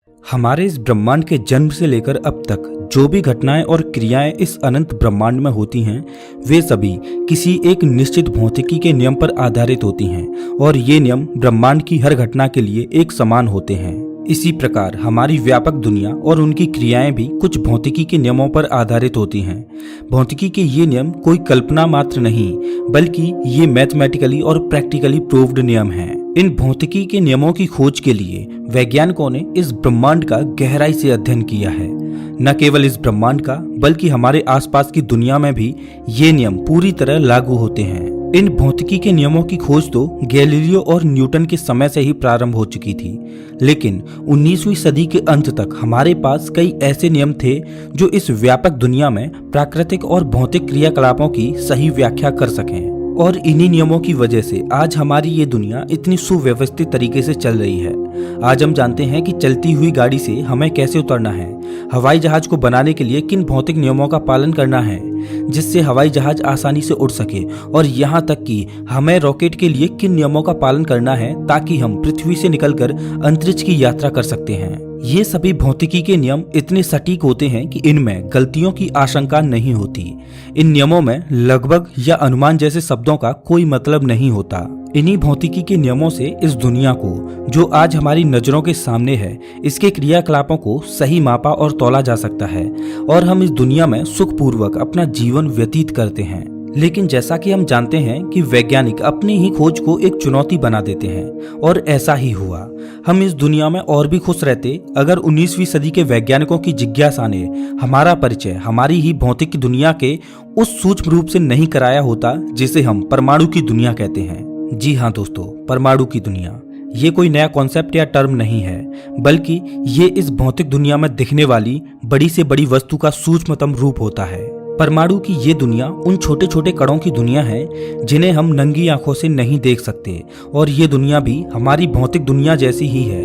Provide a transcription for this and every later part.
हमारे इस ब्रह्मांड के जन्म से लेकर अब तक जो भी घटनाएं और क्रियाएं इस अनंत ब्रह्मांड में होती हैं, वे सभी किसी एक निश्चित भौतिकी के नियम पर आधारित होती हैं और ये नियम ब्रह्मांड की हर घटना के लिए एक समान होते हैं। इसी प्रकार हमारी व्यापक दुनिया और उनकी क्रियाएं भी कुछ भौतिकी के नियमों पर आधारित होती हैं। भौतिकी के ये नियम कोई कल्पना मात्र नहीं, बल्कि ये मैथमेटिकली और प्रैक्टिकली प्रूव्ड नियम हैं। इन भौतिकी के नियमों की खोज के लिए वैज्ञानिकों ने इस ब्रह्मांड का गहराई से अध्ययन किया है। न केवल इस ब्रह्मांड का, बल्कि हमारे आसपास की दुनिया में भी ये नियम पूरी तरह लागू होते हैं। इन भौतिकी के नियमों की खोज तो गैलीलियो और न्यूटन के समय से ही प्रारंभ हो चुकी थी, लेकिन 19वीं सदी के अंत तक हमारे पास कई ऐसे नियम थे जो इस व्यापक दुनिया में प्राकृतिक और भौतिक क्रियाकलापों की सही व्याख्या कर सकें। और इन्हीं नियमों की वजह से आज हमारी ये दुनिया इतनी सुव्यवस्थित तरीके से चल रही है। आज हम जानते हैं कि चलती हुई गाड़ी से हमें कैसे उतरना है, हवाई जहाज को बनाने के लिए किन भौतिक नियमों का पालन करना है जिससे हवाई जहाज आसानी से उड़ सके, और यहाँ तक कि हमें रॉकेट के लिए किन नियमों का पालन करना है ताकि हम पृथ्वी से निकलकर अंतरिक्ष की यात्रा कर सकते हैं। ये सभी भौतिकी के नियम इतने सटीक होते हैं कि इनमें गलतियों की आशंका नहीं होती। इन नियमों में लगभग या अनुमान जैसे शब्दों का कोई मतलब नहीं होता। इन्हीं भौतिकी के नियमों से इस दुनिया को, जो आज हमारी नजरों के सामने है, इसके क्रियाकलापों को सही मापा और तौला जा सकता है और हम इस दुनिया में सुखपूर्वक अपना जीवन व्यतीत करते हैं। लेकिन जैसा कि हम जानते हैं कि वैज्ञानिक अपनी ही खोज को एक चुनौती बना देते हैं, और ऐसा ही हुआ। हम इस दुनिया में और भी खुश रहते अगर 19वीं सदी के वैज्ञानिकों की जिज्ञासा ने हमारा परिचय हमारी ही भौतिक दुनिया के उस सूक्ष्म रूप से नहीं कराया होता जिसे हम परमाणु की दुनिया कहते हैं। जी हाँ दोस्तों, परमाणु की दुनिया ये कोई नया कॉन्सेप्ट या टर्म नहीं है, बल्कि ये इस भौतिक दुनिया में दिखने वाली बड़ी से बड़ी वस्तु का सूक्ष्मतम रूप होता है। परमाणु की ये दुनिया उन छोटे छोटे कणों की दुनिया है जिन्हें हम नंगी आंखों से नहीं देख सकते, और ये दुनिया भी हमारी भौतिक दुनिया जैसी ही है।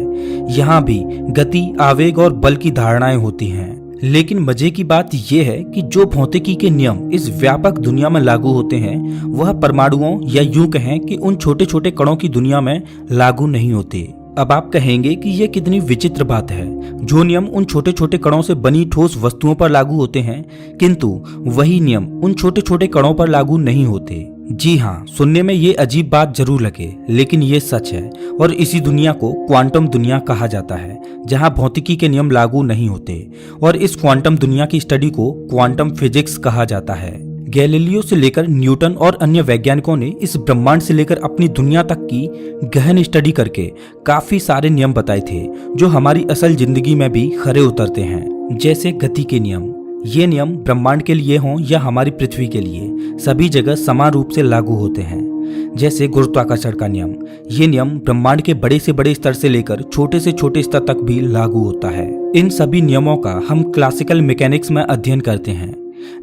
यहाँ भी गति, आवेग और बल की धारणाएं होती हैं। लेकिन मजे की बात यह है कि जो भौतिकी के नियम इस व्यापक दुनिया में लागू होते हैं, वह परमाणुओं या यूं कहें कि उन छोटे छोटे कणों की दुनिया में लागू नहीं होते। अब आप कहेंगे कि यह कितनी विचित्र बात है। जो नियम उन छोटे छोटे कणों से बनी ठोस वस्तुओं पर लागू होते हैं, किंतु वही नियम उन छोटे छोटे कणों पर लागू नहीं होते। जी हाँ, सुनने में ये अजीब बात जरूर लगे, लेकिन ये सच है। और इसी दुनिया को क्वांटम दुनिया कहा जाता है, जहाँ भौतिकी के नियम लागू नहीं होते, और इस क्वांटम दुनिया की स्टडी को क्वांटम फिजिक्स कहा जाता है। गैलीलियो से लेकर न्यूटन और अन्य वैज्ञानिकों ने इस ब्रह्मांड से लेकर अपनी दुनिया तक की गहन स्टडी करके काफी सारे नियम बताए थे जो हमारी असल जिंदगी में भी खरे उतरते हैं। जैसे गति के नियम। ये नियम ब्रह्मांड के लिए हों या हमारी पृथ्वी के लिए, सभी जगह समान रूप से लागू होते हैं। जैसे गुरुत्वाकर्षण का नियम। ये नियम ब्रह्मांड के बड़े से बड़े स्तर से लेकर छोटे से छोटे स्तर तक भी लागू होता है। इन सभी नियमों का हम क्लासिकल मैकेनिक्स में अध्ययन करते हैं,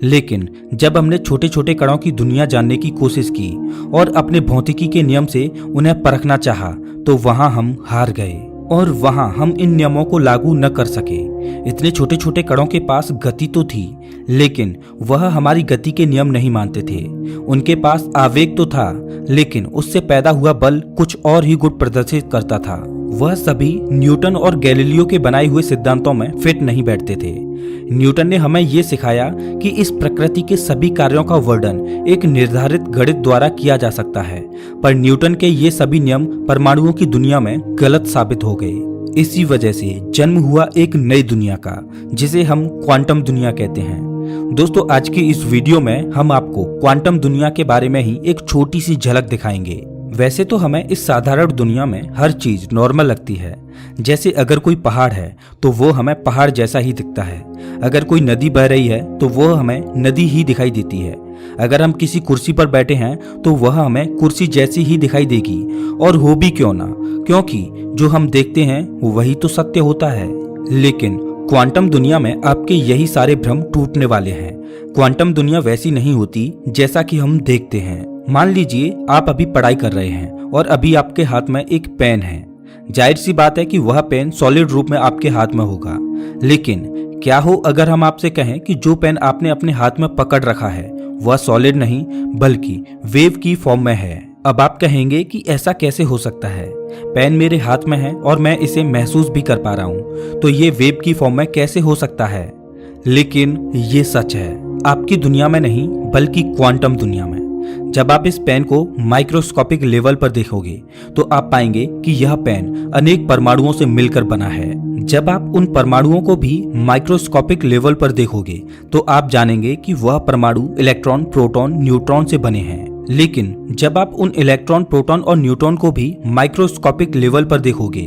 लेकिन जब हमने छोटे छोटे कणों की दुनिया जानने की कोशिश की और अपने भौतिकी के नियम से उन्हें परखना चाहा, तो वहां हम हार गए और वहां हम इन नियमों को लागू न कर सके। इतने छोटे छोटे कणों के पास गति तो थी, लेकिन वह हमारी गति के नियम नहीं मानते थे। उनके पास आवेग तो था, लेकिन उससे पैदा हुआ बल कुछ और ही गुण प्रदर्शित करता था। वह सभी न्यूटन और गैलीलियो के बनाए हुए सिद्धांतों में फिट नहीं बैठते थे। न्यूटन ने हमें यह सिखाया कि इस प्रकृति के सभी कार्यों का वर्णन एक निर्धारित गणित द्वारा किया जा सकता है, पर न्यूटन के ये सभी नियम परमाणुओं की दुनिया में गलत साबित हो गए। इसी वजह से जन्म हुआ एक नई दुनिया का, जिसे हम क्वांटम दुनिया कहते हैं। दोस्तों, आज की इस वीडियो में हम आपको क्वांटम दुनिया के बारे में ही एक छोटी सी झलक दिखाएंगे। वैसे तो हमें इस साधारण दुनिया में हर चीज नॉर्मल लगती है। जैसे अगर कोई पहाड़ है तो वो हमें पहाड़ जैसा ही दिखता है, अगर कोई नदी बह रही है तो वो हमें नदी ही दिखाई देती है, अगर हम किसी कुर्सी पर बैठे हैं तो वह हमें कुर्सी जैसी ही दिखाई देगी, और हो भी क्यों ना, क्योंकि जो हम देखते हैं वही तो सत्य होता है। लेकिन क्वांटम दुनिया में आपके यही सारे भ्रम टूटने वाले हैं। क्वांटम दुनिया वैसी नहीं होती जैसा कि हम देखते हैं। मान लीजिए आप अभी पढ़ाई कर रहे हैं और अभी आपके हाथ में एक पेन है। जाहिर सी बात है कि वह पेन सॉलिड रूप में आपके हाथ में होगा, लेकिन क्या हो अगर हम आपसे कहें कि जो पेन आपने अपने हाथ में पकड़ रखा है वह सॉलिड नहीं बल्कि वेव की फॉर्म में है। अब आप कहेंगे कि ऐसा कैसे हो सकता है, पेन मेरे हाथ में है और मैं इसे महसूस भी कर पा रहा हूँ, तो ये वेव की फॉर्म में कैसे हो सकता है। लेकिन ये सच है, आपकी दुनिया में नहीं बल्कि क्वांटम दुनिया में। जब आप इस पेन को माइक्रोस्कोपिक लेवल पर देखोगे तो आप पाएंगे कि यह पेन अनेक परमाणुओं से मिलकर बना है। जब आप उन परमाणुओं को भी माइक्रोस्कोपिक लेवल पर देखोगे तो आप जानेंगे कि वह परमाणु इलेक्ट्रॉन, प्रोटॉन, न्यूट्रॉन से बने हैं। लेकिन जब आप उन इलेक्ट्रॉन, प्रोटॉन और न्यूट्रॉन को भी माइक्रोस्कोपिक लेवल पर देखोगे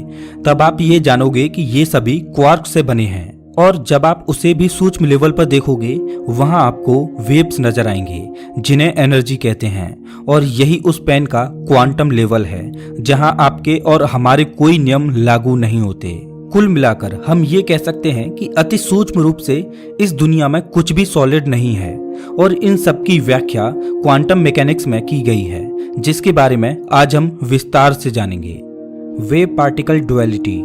तब आप ये जानोगे कि ये सभी क्वार्क से बने हैं। और जब आप उसे भी सूक्ष्म लेवल पर देखोगे वहां आपको वेव्स नजर आएंगे जिन्हें एनर्जी कहते हैं। और यही उस पेन का क्वांटम लेवल है जहां आपके और हमारे कोई नियम लागू नहीं होते। कुल मिलाकर हम ये कह सकते हैं कि अति सूक्ष्म रूप से इस दुनिया में कुछ भी सॉलिड नहीं है और इन सब की व्याख्या क्वांटम मैकेनिक्स में की गई है, जिसके बारे में आज हम विस्तार से जानेंगे। Wave particle duality.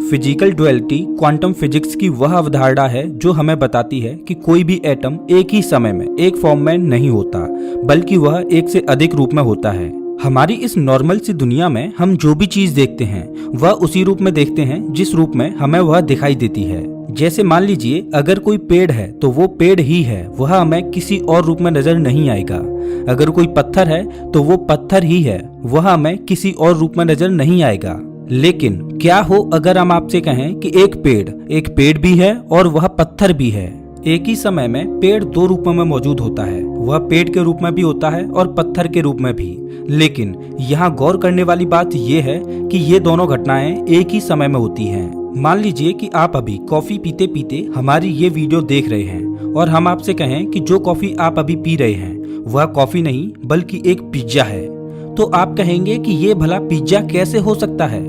Physical duality quantum physics की वह अवधारणा है जो हमें बताती है कि कोई भी एटम एक ही समय में एक फॉर्म में नहीं होता, बल्कि वह एक से अधिक रूप में होता है। हमारी इस नॉर्मल सी दुनिया में हम जो भी चीज देखते हैं वह उसी रूप में देखते हैं जिस रूप में हमें वह दिखाई देती है। जैसे मान लीजिए अगर कोई पेड़ है तो वो पेड़ ही है, वह हमें किसी और रूप में नजर नहीं आएगा। अगर कोई पत्थर है तो वो पत्थर ही है, वह हमें किसी और रूप में नजर नहीं आएगा। लेकिन क्या हो अगर हम आपसे कहें कि एक पेड़ भी है और वह पत्थर भी है। एक ही समय में पेड़ दो रूपों में मौजूद होता है, वह पेड़ के रूप में भी होता है और पत्थर के रूप में भी। लेकिन यहाँ गौर करने वाली बात यह है कि ये दोनों घटनाएं एक ही समय में होती हैं। मान लीजिए कि आप अभी कॉफी पीते पीते हमारी ये वीडियो देख रहे हैं और हम आपसे कहें कि जो कॉफी आप अभी पी रहे हैं वह कॉफी नहीं बल्कि एक पिज्जा है, तो आप कहेंगे कि ये भला पिज्जा कैसे हो सकता है।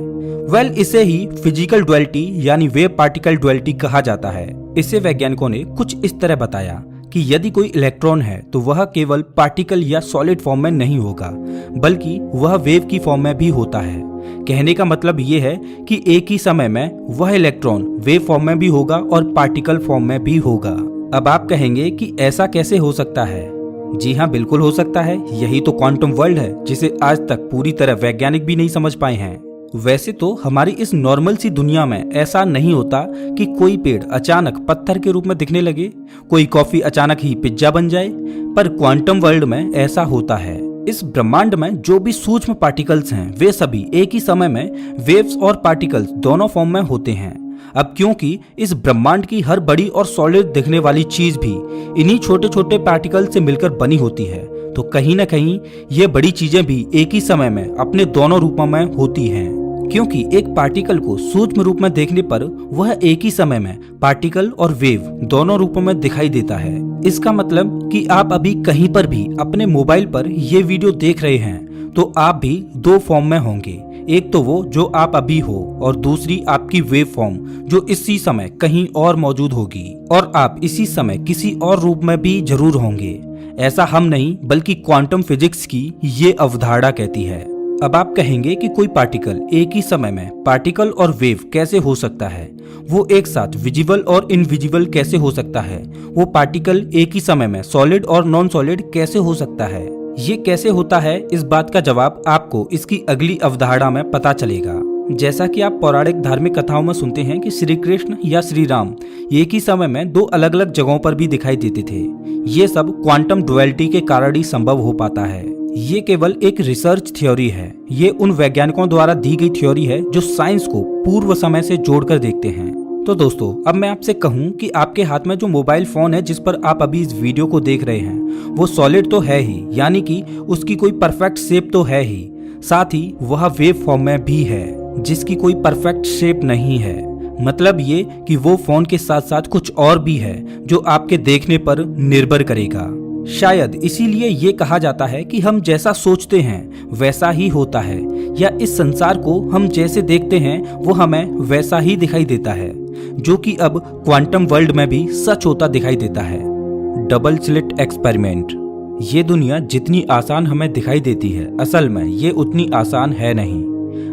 इसे ही फिजिकल डुअलिटी यानी वेव पार्टिकल डुअलिटी कहा जाता है। इसे वैज्ञानिकों ने कुछ इस तरह बताया कि यदि कोई इलेक्ट्रॉन है तो वह केवल पार्टिकल या सॉलिड फॉर्म में नहीं होगा, बल्कि वह वेव की फॉर्म में भी होता है। कहने का मतलब ये है कि एक ही समय में वह इलेक्ट्रॉन वेव फॉर्म में भी होगा और पार्टिकल फॉर्म में भी होगा। अब आप कहेंगे कि ऐसा कैसे हो सकता है। जी हाँ, बिल्कुल हो सकता है। यही तो क्वांटम वर्ल्ड है जिसे आज तक पूरी तरह वैज्ञानिक भी नहीं समझ पाए हैं। वैसे तो हमारी इस नॉर्मल सी दुनिया में ऐसा नहीं होता कि कोई पेड़ अचानक पत्थर के रूप में दिखने लगे, कोई कॉफी अचानक ही पिज्जा बन जाए, पर क्वांटम वर्ल्ड में ऐसा होता है। इस ब्रह्मांड में जो भी सूक्ष्म पार्टिकल्स हैं वे सभी एक ही समय में वेव्स और पार्टिकल्स दोनों फॉर्म में होते हैं। अब क्योंकि इस ब्रह्मांड की हर बड़ी और सॉलिड दिखने वाली चीज भी इन्हीं छोटे छोटे पार्टिकल से मिलकर बनी होती है, तो कहीं ना कहीं ये बड़ी चीजें भी एक ही समय में अपने दोनों रूपों में होती हैं। क्योंकि एक पार्टिकल को सूक्ष्म रूप में देखने पर वह एक ही समय में पार्टिकल और वेव दोनों रूपों में दिखाई देता है। इसका मतलब कि आप अभी कहीं पर भी अपने मोबाइल पर ये वीडियो देख रहे हैं तो आप भी दो फॉर्म में होंगे, एक तो वो जो आप अभी हो और दूसरी आपकी वेव फॉर्म जो इसी समय कहीं और मौजूद होगी, और आप इसी समय किसी और रूप में भी जरूर होंगे। ऐसा हम नहीं बल्कि क्वांटम फिजिक्स की ये अवधारणा कहती है। अब आप कहेंगे कि कोई पार्टिकल एक ही समय में पार्टिकल और वेव कैसे हो सकता है, वो एक साथ विजिबल और इनविजिबल कैसे हो सकता है, वो पार्टिकल एक ही समय में सॉलिड और नॉन सॉलिड कैसे हो सकता है। ये कैसे होता है, इस बात का जवाब आपको इसकी अगली अवधारणा में पता चलेगा। जैसा कि आप पौराणिक धार्मिक कथाओं में सुनते हैं कि श्री कृष्ण या श्री राम एक ही समय में दो अलग अलग जगहों पर भी दिखाई देते थे। ये सब क्वांटम डुअलिटी के कारण ही संभव हो पाता है। ये केवल एक रिसर्च थ्योरी है। ये उन वैज्ञानिकों द्वारा दी गई थ्योरी है जो साइंस को पूर्व समय से जोड़कर देखते हैं। तो दोस्तों, अब मैं आपसे कहूँ कि आपके हाथ में जो मोबाइल फोन है जिस पर आप अभी इस वीडियो को देख रहे हैं वो सॉलिड तो है ही, यानी कि उसकी कोई परफेक्ट शेप तो है ही, साथ ही वह वेव फॉर्म में भी है जिसकी कोई परफेक्ट शेप नहीं है। मतलब ये कि वो फोन के साथ साथ कुछ और भी है जो आपके देखने पर निर्भर करेगा। शायद इसीलिए ये कहा जाता है कि हम जैसा सोचते हैं वैसा ही होता है, या इस संसार को हम जैसे देखते हैं वो हमें वैसा ही दिखाई देता है, जो कि अब क्वांटम वर्ल्ड में भी सच होता दिखाई देता है। Double slit experiment. ये दुनिया जितनी आसान हमें दिखाई देती है असल में ये उतनी आसान है नहीं।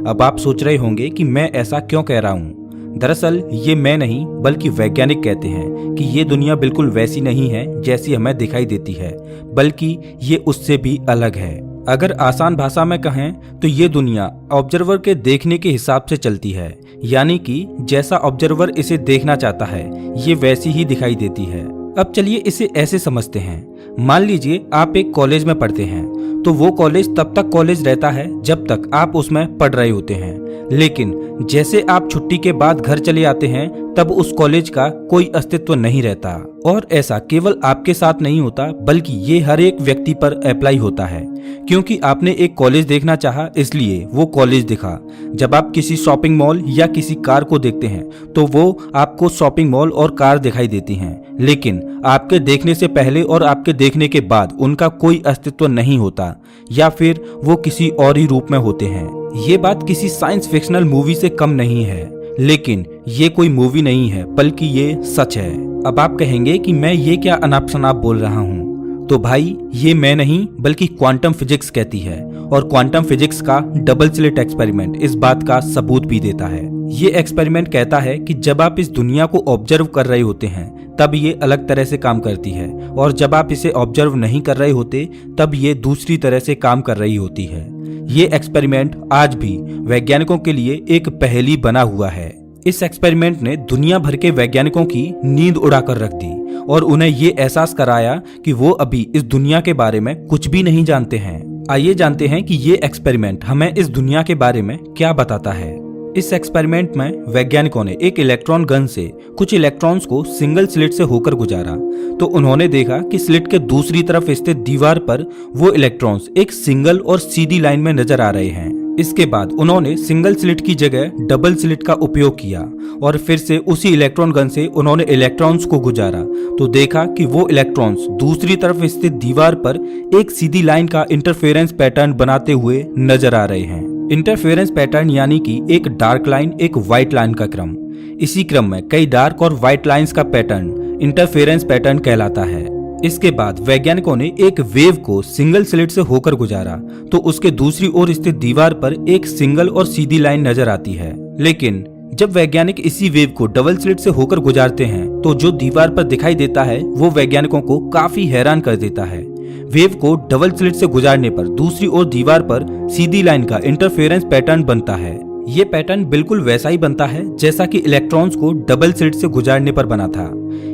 अब आप सोच रहे होंगे कि मैं ऐसा क्यों कह रहा हूँ। दरअसल ये मैं नहीं बल्कि वैज्ञानिक कहते हैं कि ये दुनिया बिल्कुल वैसी नहीं है जैसी हमें दिखाई देती है, बल्कि ये उससे भी अलग है। अगर आसान भाषा में कहें तो ये दुनिया ऑब्जर्वर के देखने के हिसाब से चलती है, यानी कि जैसा ऑब्जर्वर इसे देखना चाहता है ये वैसी ही दिखाई देती है। अब चलिए इसे ऐसे समझते हैं। मान लीजिए आप एक कॉलेज में पढ़ते हैं, तो वो कॉलेज तब तक कॉलेज रहता है जब तक आप उसमें पढ़ रहे होते हैं, लेकिन जैसे आप छुट्टी के बाद घर चले आते हैं तब उस कॉलेज का कोई अस्तित्व नहीं रहता। और ऐसा केवल आपके साथ नहीं होता बल्कि ये हर एक व्यक्ति पर अप्लाई होता है, क्योंकि आपने एक कॉलेज देखना चाहा इसलिए वो कॉलेज दिखा। जब आप किसी शॉपिंग मॉल या किसी कार को देखते हैं तो वो आपको शॉपिंग मॉल और कार दिखाई देती हैं, लेकिन आपके देखने से पहले और आपके देखने के बाद उनका कोई अस्तित्व नहीं होता, या फिर वो किसी और ही रूप में होते हैं। ये बात किसी साइंस फिक्शनल मूवी से कम नहीं है, लेकिन ये कोई मूवी नहीं है बल्कि ये सच है। अब आप कहेंगे कि मैं ये क्या अनाप शनाप बोल रहा हूँ, तो भाई ये मैं नहीं बल्कि क्वांटम फिजिक्स कहती है, और क्वांटम फिजिक्स का डबल स्लिट एक्सपेरिमेंट इस बात का सबूत भी देता है। ये एक्सपेरिमेंट कहता है कि जब आप इस दुनिया को ऑब्जर्व कर रहे होते हैं तब ये अलग तरह से काम करती है, और जब आप इसे ऑब्जर्व नहीं कर रहे होते तब ये दूसरी तरह से काम कर रही होती है। ये एक्सपेरिमेंट आज भी वैज्ञानिकों के लिए एक पहेली बना हुआ है। इस एक्सपेरिमेंट ने दुनिया भर के वैज्ञानिकों की नींद उड़ाकर रख दी और उन्हें ये एहसास कराया कि वो अभी इस दुनिया के बारे में कुछ भी नहीं जानते हैं। आइए जानते हैं कि ये एक्सपेरिमेंट हमें इस दुनिया के बारे में क्या बताता है। इस एक्सपेरिमेंट में वैज्ञानिकों ने एक इलेक्ट्रॉन गन से कुछ इलेक्ट्रॉन्स को सिंगल स्लिट से होकर गुजारा, तो उन्होंने देखा कि स्लिट के दूसरी तरफ स्थित दीवार पर वो इलेक्ट्रॉन्स एक सिंगल और सीधी लाइन में नजर आ रहे हैं। इसके बाद उन्होंने सिंगल स्लिट की जगह डबल स्लिट का उपयोग किया और फिर से उसी इलेक्ट्रॉन गन से उन्होंने इलेक्ट्रॉन्स को गुजारा, तो देखा कि वो इलेक्ट्रॉन्स दूसरी तरफ स्थित दीवार पर एक सीधी लाइन का इंटरफेरेंस पैटर्न बनाते हुए नजर आ रहे हैं। इंटरफेरेंस पैटर्न यानी कि एक डार्क लाइन एक व्हाइट लाइन का क्रम। इसी क्रम में कई डार्क और व्हाइट लाइंस का पैटर्न इंटरफेरेंस पैटर्न कहलाता है। इसके बाद वैज्ञानिकों ने एक वेव को सिंगल स्लिट से होकर गुजारा, तो उसके दूसरी ओर स्थित दीवार पर एक सिंगल और सीधी लाइन नजर आती है। लेकिन जब वैज्ञानिक इसी वेव को डबल स्लिट से होकर गुजारते हैं तो जो दीवार पर दिखाई देता है वो वैज्ञानिकों को काफी हैरान कर देता है। वेव को डबल स्लिट से गुजारने पर दूसरी ओर दीवार पर सीधी लाइन का इंटरफेरेंस पैटर्न बनता है। ये पैटर्न बिल्कुल वैसा ही बनता है जैसा कि इलेक्ट्रॉन्स को डबल स्लिट से गुजारने पर बना था।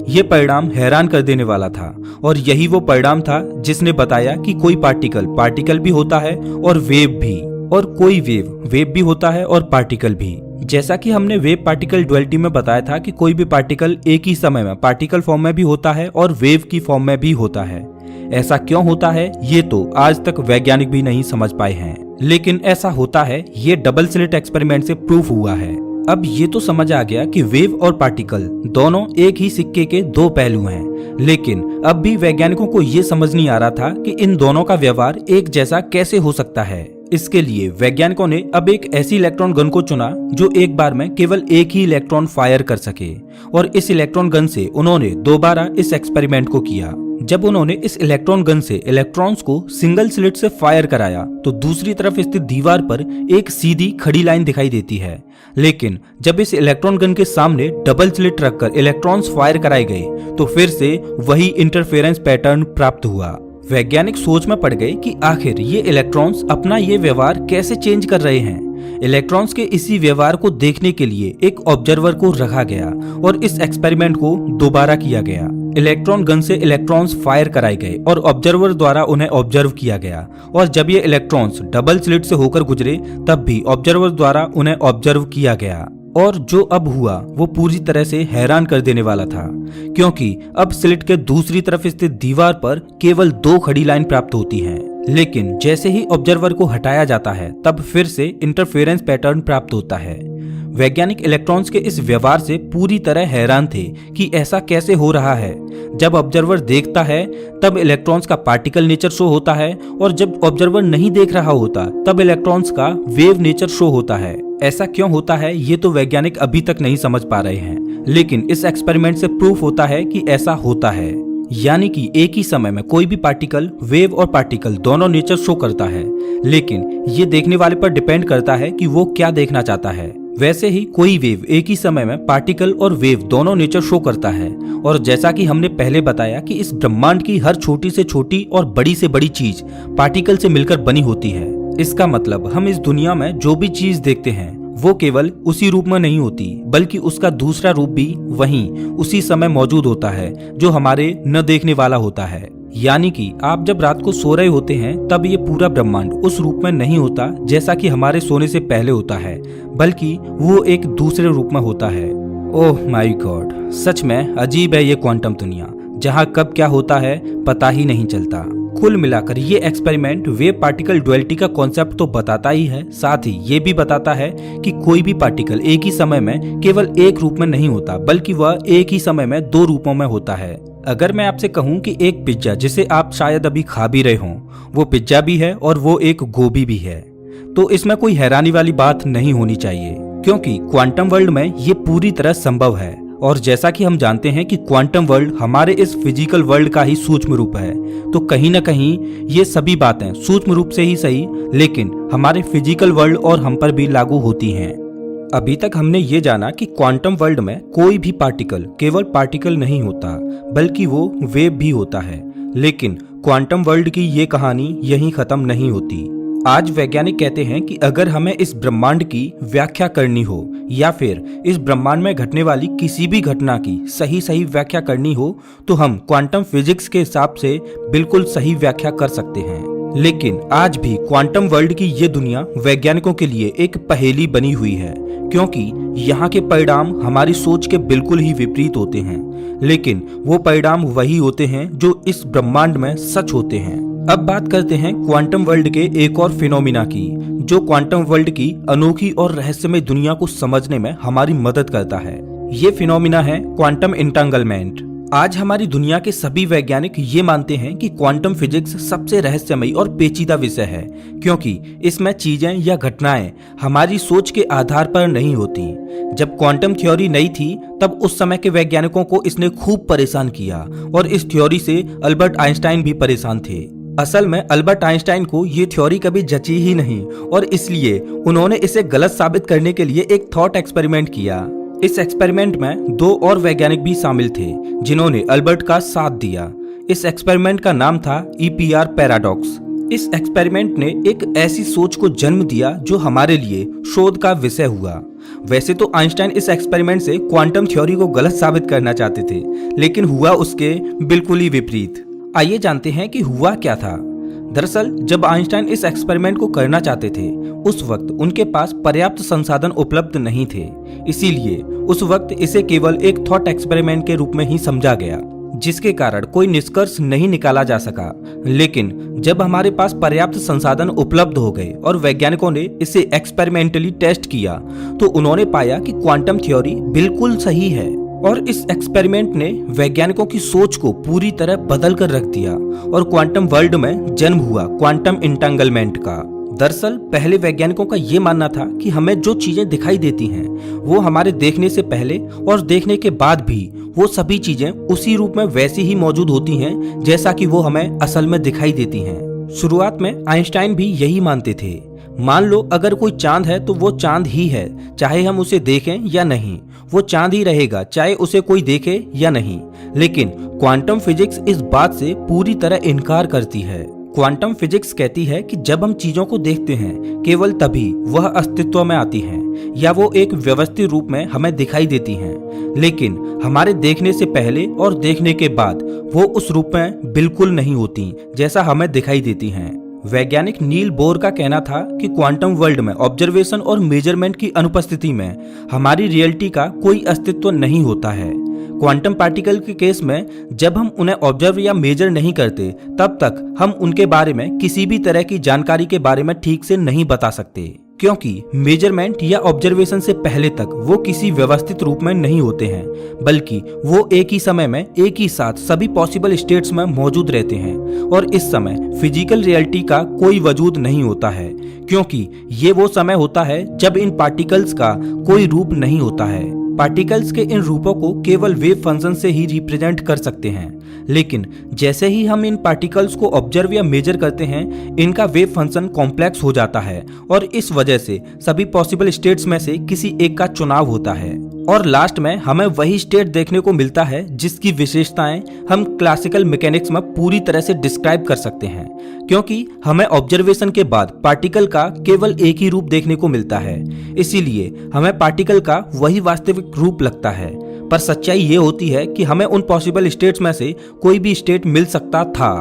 ये परिणाम हैरान कर देने वाला था, और यही वो परिणाम था जिसने बताया कि कोई पार्टिकल भी होता है और वेव भी, और कोई वेव भी होता है और पार्टिकल भी। जैसा कि हमने वेव पार्टिकल ड्युअलिटी में बताया था कि कोई भी पार्टिकल एक ही समय में पार्टिकल फॉर्म में भी होता है और वेव की फॉर्म में भी होता है। ऐसा क्यों होता है ये तो आज तक वैज्ञानिक भी नहीं समझ पाए हैं, लेकिन ऐसा होता है ये डबल स्लिट एक्सपेरिमेंट से प्रूफ हुआ है। अब ये तो समझ आ गया कि वेव और पार्टिकल दोनों एक ही सिक्के के दो पहलू हैं, लेकिन अब भी वैज्ञानिकों को ये समझ नहीं आ रहा था कि इन दोनों का व्यवहार एक जैसा कैसे हो सकता है। इसके लिए वैज्ञानिकों ने अब एक ऐसी इलेक्ट्रॉन गन को चुना जो एक बार में केवल एक ही इलेक्ट्रॉन फायर कर सके, और इस इलेक्ट्रॉन गन से उन्होंने दोबारा इस एक्सपेरिमेंट को किया। जब उन्होंने इस इलेक्ट्रॉन गन से इलेक्ट्रॉन्स को सिंगल स्लिट से फायर कराया तो दूसरी तरफ स्थित दीवार पर एक सीधी खड़ी लाइन दिखाई देती है, लेकिन जब इस इलेक्ट्रॉन गन के सामने डबल स्लिट रखकर इलेक्ट्रॉन्स फायर कराए गए तो फिर से वही इंटरफेरेंस पैटर्न प्राप्त हुआ। वैज्ञानिक सोच में पड़ गए कि आखिर ये इलेक्ट्रॉन्स अपना ये व्यवहार कैसे चेंज कर रहे हैं। इलेक्ट्रॉन्स के इसी व्यवहार को देखने के लिए एक ऑब्जर्वर को रखा गया और इस एक्सपेरिमेंट को दोबारा किया गया। इलेक्ट्रॉन गन से इलेक्ट्रॉन्स फायर कराए गए और ऑब्जर्वर द्वारा उन्हें ऑब्जर्व किया गया, और जब ये इलेक्ट्रॉन्स डबल स्लिट से होकर गुजरे तब भी ऑब्जर्वर द्वारा उन्हें ऑब्जर्व किया गया। और जो अब हुआ वो पूरी तरह से हैरान कर देने वाला था, क्योंकि अब स्लिट के दूसरी तरफ स्थित दीवार पर केवल दो खड़ी लाइन प्राप्त होती हैं, लेकिन जैसे ही ऑब्जर्वर को हटाया जाता है तब फिर से इंटरफेरेंस पैटर्न प्राप्त होता है। वैज्ञानिक इलेक्ट्रॉन्स के इस व्यवहार से पूरी तरह हैरान थे कि ऐसा कैसे हो रहा है। जब ऑब्जर्वर देखता है तब इलेक्ट्रॉन्स का पार्टिकल नेचर शो होता है, और जब ऑब्जर्वर नहीं देख रहा होता तब इलेक्ट्रॉन्स का वेव नेचर शो होता है। ऐसा क्यों होता है ये तो वैज्ञानिक अभी तक नहीं समझ पा रहे हैं, लेकिन इस एक्सपेरिमेंट से प्रूफ होता है कि ऐसा होता है। यानी कि एक ही समय में कोई भी पार्टिकल, वेव और पार्टिकल दोनों नेचर शो करता है, लेकिन ये देखने वाले पर डिपेंड करता है कि वो क्या देखना चाहता है। वैसे ही कोई वेव एक ही समय में पार्टिकल और वेव दोनों नेचर शो करता है। और जैसा कि हमने पहले बताया कि इस ब्रह्मांड की हर छोटी से छोटी और बड़ी से बड़ी चीज पार्टिकल से मिलकर बनी होती है। इसका मतलब हम इस दुनिया में जो भी चीज देखते हैं वो केवल उसी रूप में नहीं होती, बल्कि उसका दूसरा रूप भी वहीं उसी समय मौजूद होता है जो हमारे न देखने वाला होता है। यानी कि आप जब रात को सो रहे होते हैं तब ये पूरा ब्रह्मांड उस रूप में नहीं होता जैसा कि हमारे सोने से पहले होता है, बल्कि वो एक दूसरे रूप में होता है। ओह माय गॉड, सच में अजीब है ये क्वांटम दुनिया, जहाँ कब क्या होता है पता ही नहीं चलता। कुल मिलाकर ये एक्सपेरिमेंट वेव पार्टिकल डुअलिटी का कॉन्सेप्ट तो बताता ही है, साथ ही ये भी बताता है कि कोई भी पार्टिकल एक ही समय में केवल एक रूप में नहीं होता, बल्कि वह एक ही समय में दो रूपों में होता है। अगर मैं आपसे कहूं कि एक पिज्जा जिसे आप शायद अभी खा भी रहे हों वो पिज्जा भी है और वो एक गोभी भी है, तो इसमें कोई हैरानी वाली बात नहीं होनी चाहिए, क्योंकि क्वांटम वर्ल्ड में ये पूरी तरह संभव है। और जैसा कि हम जानते हैं कि क्वांटम वर्ल्ड हमारे इस फिजिकल वर्ल्ड का ही सूक्ष्म रूप है, तो कहीं ना कहीं ये सभी बातें सूक्ष्म रूप से ही सही लेकिन हमारे फिजिकल वर्ल्ड और हम पर भी लागू होती हैं। अभी तक हमने ये जाना कि क्वांटम वर्ल्ड में कोई भी पार्टिकल केवल पार्टिकल नहीं होता, बल्कि वो वेव भी होता है। लेकिन क्वांटम वर्ल्ड की ये कहानी यहीं खत्म नहीं होती। आज वैज्ञानिक कहते हैं कि अगर हमें इस ब्रह्मांड की व्याख्या करनी हो या फिर इस ब्रह्मांड में घटने वाली किसी भी घटना की सही व्याख्या करनी हो तो हम क्वांटम फिजिक्स के हिसाब से बिल्कुल सही व्याख्या कर सकते हैं। लेकिन आज भी क्वांटम वर्ल्ड की ये दुनिया वैज्ञानिकों के लिए एक पहेली बनी हुई है, क्योंकि यहाँ के परिणाम हमारी सोच के बिल्कुल ही विपरीत होते हैं, लेकिन वो परिणाम वही होते हैं जो इस ब्रह्मांड में सच होते हैं। अब बात करते हैं क्वांटम वर्ल्ड के एक और फिनोमिना की, जो क्वांटम वर्ल्ड की अनोखी और रहस्यमय दुनिया को समझने में हमारी मदद करता है। ये फिनोमिना है क्वांटम इंटेंगलमेंट। आज हमारी दुनिया के सभी वैज्ञानिक ये मानते हैं कि क्वांटम फिजिक्स सबसे रहस्यमयी और पेचीदा विषय है, क्योंकि इसमें चीजें या घटनाएं हमारी सोच के आधार पर नहीं होती। जब क्वांटम थ्योरी नई थी तब उस समय के वैज्ञानिकों को इसने खूब परेशान किया और इस थ्योरी से अल्बर्ट आइंस्टाइन भी परेशान थे। असल में अल्बर्ट आइंस्टाइन को ये थ्योरी कभी जची ही नहीं और इसलिए उन्होंने इसे गलत साबित करने के लिए एक थॉट एक्सपेरिमेंट किया। इस एक्सपेरिमेंट में दो और वैज्ञानिक भी शामिल थे जिन्होंने अल्बर्ट का साथ दिया। इस एक्सपेरिमेंट का नाम था EPR पैराडॉक्स। इस एक्सपेरिमेंट ने एक ऐसी सोच को जन्म दिया जो हमारे लिए शोध का विषय हुआ। वैसे तो आइंस्टाइन इस एक्सपेरिमेंट से क्वांटम थ्योरी को गलत साबित करना चाहते थे, लेकिन हुआ उसके बिल्कुल ही विपरीत। आइए जानते हैं कि हुआ क्या था। दरअसल जब आइंस्टाइन इस एक्सपेरिमेंट को करना चाहते थे उस वक्त उनके पास पर्याप्त संसाधन उपलब्ध नहीं थे, इसीलिए उस वक्त इसे केवल एक थॉट एक्सपेरिमेंट के रूप में ही समझा गया, जिसके कारण कोई निष्कर्ष नहीं निकाला जा सका। लेकिन जब हमारे पास पर्याप्त संसाधन उपलब्ध हो गए और वैज्ञानिकों ने इसे एक्सपेरिमेंटली टेस्ट किया तो उन्होंने पाया कि क्वांटम थ्योरी बिल्कुल सही है और इस एक्सपेरिमेंट ने वैज्ञानिकों की सोच को पूरी तरह बदल कर रख दिया और क्वांटम वर्ल्ड में जन्म हुआ क्वांटम इंटेंगलमेंट का। दरअसल पहले वैज्ञानिकों का ये मानना था कि हमें जो चीजें दिखाई देती हैं वो हमारे देखने से पहले और देखने के बाद भी वो सभी चीजें उसी रूप में वैसी ही मौजूद होती हैं जैसा कि वो हमें असल में दिखाई देती हैं। शुरुआत में आइंस्टाइन भी यही मानते थे। मान लो अगर कोई चांद है तो वो चांद ही है, चाहे हम उसे देखें या नहीं, वो चांद ही रहेगा चाहे उसे कोई देखे या नहीं। लेकिन क्वांटम फिजिक्स इस बात से पूरी तरह इनकार करती है। क्वांटम फिजिक्स कहती है कि जब हम चीजों को देखते हैं केवल तभी वह अस्तित्व में आती हैं या वो एक व्यवस्थित रूप में हमें दिखाई देती हैं, लेकिन हमारे देखने से पहले और देखने के बाद वो उस रूप में बिल्कुल नहीं होती जैसा हमें दिखाई देती हैं। वैज्ञानिक नील बोर का कहना था कि क्वांटम वर्ल्ड में ऑब्जर्वेशन और मेजरमेंट की अनुपस्थिति में हमारी रियलिटी का कोई अस्तित्व नहीं होता है। क्वांटम पार्टिकल के केस में जब हम उन्हें ऑब्जर्व या मेजर नहीं करते तब तक हम उनके बारे में किसी भी तरह की जानकारी के बारे में ठीक से नहीं बता सकते, क्योंकि मेजरमेंट या ऑब्जर्वेशन से पहले तक वो किसी व्यवस्थित रूप में नहीं होते हैं, बल्कि वो एक ही समय में एक ही साथ सभी पॉसिबल स्टेट्स में मौजूद रहते हैं और इस समय फिजिकल रियलिटी का कोई वजूद नहीं होता है, क्योंकि ये वो समय होता है जब इन पार्टिकल्स का कोई रूप नहीं होता है। पार्टिकल्स के इन रूपों को केवल वेव फंक्शन से ही रिप्रेजेंट कर सकते हैं, लेकिन जैसे ही हम इन पार्टिकल्स को ऑब्जर्व या मेजर करते हैं, इनका वेव फंक्शन कॉम्प्लेक्स हो जाता है और इस वजह से सभी पॉसिबल स्टेट्स में से किसी एक का चुनाव होता है और लास्ट में हमें वही स्टेट देखने को मिलता है जिसकी विशेषताएं हम क्लासिकल मैकेनिक्स में पूरी तरह से डिस्क्राइब कर सकते हैं, क्योंकि हमें ऑब्जर्वेशन के बाद पार्टिकल का केवल एक ही रूप देखने को मिलता है, इसीलिए हमें पार्टिकल का वही वास्तविक रूप लगता है। पर सच्चाई ये होती है कि हमें उन पॉसिबल स्टेट्स में से कोई भी स्टेट मिल सकता था।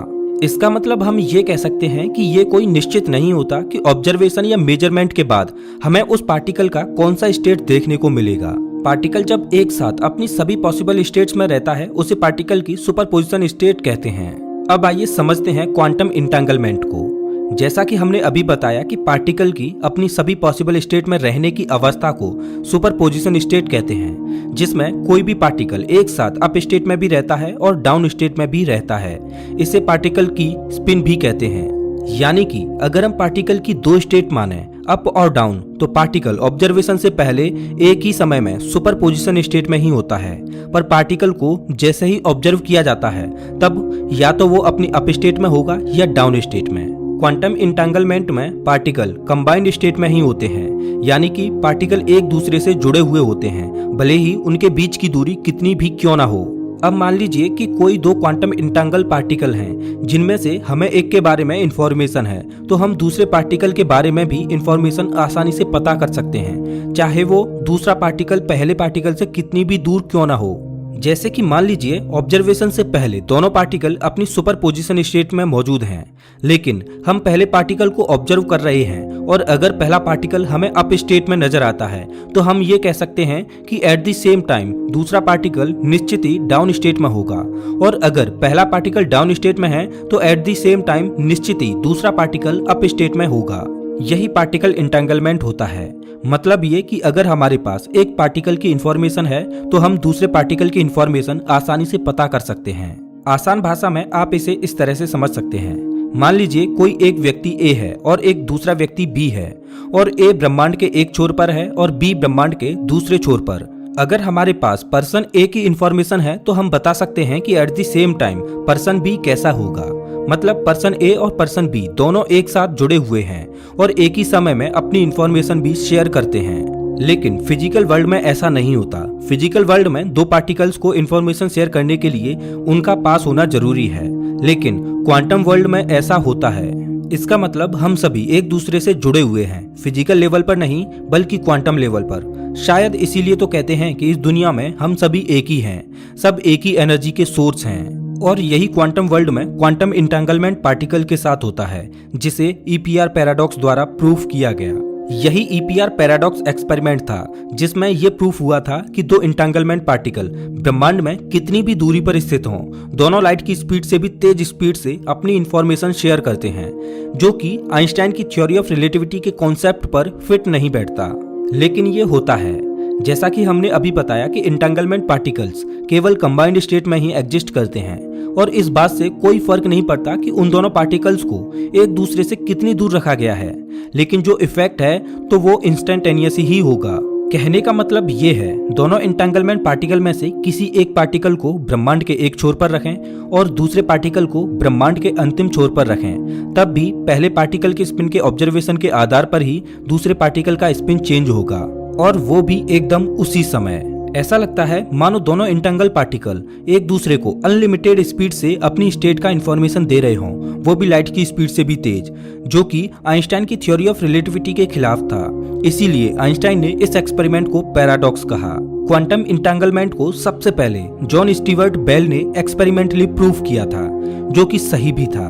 इसका मतलब हम ये कह सकते हैं कि ये कोई निश्चित नहीं होता कि ऑब्जर्वेशन या मेजरमेंट के बाद हमें उस पार्टिकल का कौन सा स्टेट देखने को मिलेगा। पार्टिकल जब एक साथ अपनी सभी पॉसिबल स्टेट्स में रहता है, उसे पार्टिकल की सुपरपोजिशन स्टेट कहते हैं। अब आइए समझते हैं क्वांटम इंटेंगलमेंट को। जैसा कि हमने अभी बताया कि पार्टिकल की अपनी सभी पॉसिबल स्टेट में रहने की अवस्था को सुपरपोजिशन स्टेट कहते हैं, जिसमें कोई भी पार्टिकल एक साथ अप स्टेट में भी रहता है और डाउन स्टेट में भी रहता है। इसे पार्टिकल की स्पिन भी कहते हैं। यानी कि अगर हम पार्टिकल की दो स्टेट माने, अप और डाउन, तो पार्टिकल ऑब्जर्वेशन से पहले एक ही समय में सुपरपोजिशन स्टेट में ही होता है, पर पार्टिकल को जैसे ही ऑब्जर्व किया जाता है तब या तो वो अपनी अप स्टेट में होगा या डाउन स्टेट में। क्वांटम इंटेंगलमेंट में पार्टिकल कंबाइंड स्टेट में ही होते हैं, यानी कि पार्टिकल एक दूसरे से जुड़े हुए होते हैं, भले ही उनके बीच की दूरी कितनी भी क्यों ना हो। अब मान लीजिए कि कोई दो क्वांटम इंटेंगल पार्टिकल हैं, जिनमें से हमें एक के बारे में इंफॉर्मेशन है, तो हम दूसरे पार्टिकल के बारे में भी इंफॉर्मेशन आसानी से पता कर सकते हैं, चाहे वो दूसरा पार्टिकल पहले पार्टिकल से कितनी भी दूर क्यों ना हो। जैसे कि मान लीजिए ऑब्जर्वेशन से पहले दोनों पार्टिकल अपनी सुपरपोजिशन स्टेट में मौजूद हैं, लेकिन हम पहले पार्टिकल को ऑब्जर्व कर रहे हैं और अगर पहला पार्टिकल हमें अप स्टेट में नजर आता है तो हम ये कह सकते हैं कि एट द सेम टाइम दूसरा पार्टिकल निश्चित ही डाउन स्टेट में होगा, और अगर पहला पार्टिकल डाउन स्टेट में है तो एट द सेम टाइम निश्चित ही दूसरा पार्टिकल अप स्टेट में होगा। यही पार्टिकल इंटेंगलमेंट होता है। मतलब ये कि अगर हमारे पास एक पार्टिकल की इंफॉर्मेशन है तो हम दूसरे पार्टिकल की इंफॉर्मेशन आसानी से पता कर सकते हैं। आसान भाषा में आप इसे इस तरह से समझ सकते हैं। मान लीजिए कोई एक व्यक्ति ए है और एक दूसरा व्यक्ति बी है, और ए ब्रह्मांड के एक छोर पर है और बी ब्रह्मांड के दूसरे छोर पर। अगर हमारे पास पर्सन ए की इंफॉर्मेशन है तो हम बता सकते हैं कि at the same time person बी कैसा होगा। मतलब पर्सन ए और पर्सन बी दोनों एक साथ जुड़े हुए हैं और एक ही समय में अपनी इंफॉर्मेशन भी शेयर करते हैं। लेकिन फिजिकल वर्ल्ड में ऐसा नहीं होता। फिजिकल वर्ल्ड में दो पार्टिकल्स को इंफॉर्मेशन शेयर करने के लिए उनका पास होना जरूरी है, लेकिन क्वांटम वर्ल्ड में ऐसा होता है। इसका मतलब हम सभी एक दूसरे से जुड़े हुए हैं, फिजिकल लेवल पर नहीं बल्कि क्वांटम लेवल पर। शायद इसीलिए तो कहते हैं कि इस दुनिया में हम सभी एक ही हैं, सब एक ही एनर्जी के सोर्स हैं। और यही क्वांटम वर्ल्ड में क्वांटम इंटेंगलमेंट पार्टिकल के साथ होता है, जिसे ईपीआर पैराडॉक्स द्वारा प्रूफ किया गया। यही ईपीआर पैराडॉक्स एक्सपेरिमेंट था जिसमें यह प्रूफ हुआ था कि दो इंटेंगलमेंट पार्टिकल ब्रह्मांड में कितनी भी दूरी पर स्थित हों, दोनों लाइट की स्पीड से भी तेज स्पीड से अपनी इंफॉर्मेशन शेयर करते हैं, जो कि आइंस्टाइन की थ्योरी ऑफ रिलेटिविटी के कॉन्सेप्ट पर फिट नहीं बैठता, लेकिन ये होता है। जैसा कि हमने अभी बताया कि इंटेंगलमेंट पार्टिकल्स केवल कंबाइंड स्टेट में ही एग्जिस्ट करते हैं, और इस बात से कोई फर्क नहीं पड़ता कि उन दोनों पार्टिकल्स को एक दूसरे से कितनी दूर रखा गया है, लेकिन जो इफेक्ट है तो वो इंस्टेंटेनियस ही होगा। कहने का मतलब ये है, दोनों इंटेंगलमेंट पार्टिकल में से किसी एक पार्टिकल को ब्रह्मांड के एक छोर पर रखें और दूसरे पार्टिकल को ब्रह्मांड के अंतिम छोर पर रखें, तब भी पहले पार्टिकल के स्पिन के ऑब्जर्वेशन के आधार पर ही दूसरे पार्टिकल का स्पिन चेंज होगा, और वो भी एकदम उसी समय। ऐसा लगता है मानो दोनों इंटेंगल पार्टिकल एक दूसरे को अनलिमिटेड स्पीड से अपनी स्टेट का इंफॉर्मेशन दे रहे हों, वो भी लाइट की स्पीड से भी तेज, जो कि आइंस्टाइन की थ्योरी ऑफ रिलेटिविटी के खिलाफ था। इसीलिए आइंस्टाइन ने इस एक्सपेरिमेंट को पैराडॉक्स कहा। क्वांटम इंटेंगलमेंट को सबसे पहले जॉन स्टीवर्ट बेल ने एक्सपेरिमेंटली प्रूफ किया था, जो कि सही भी था।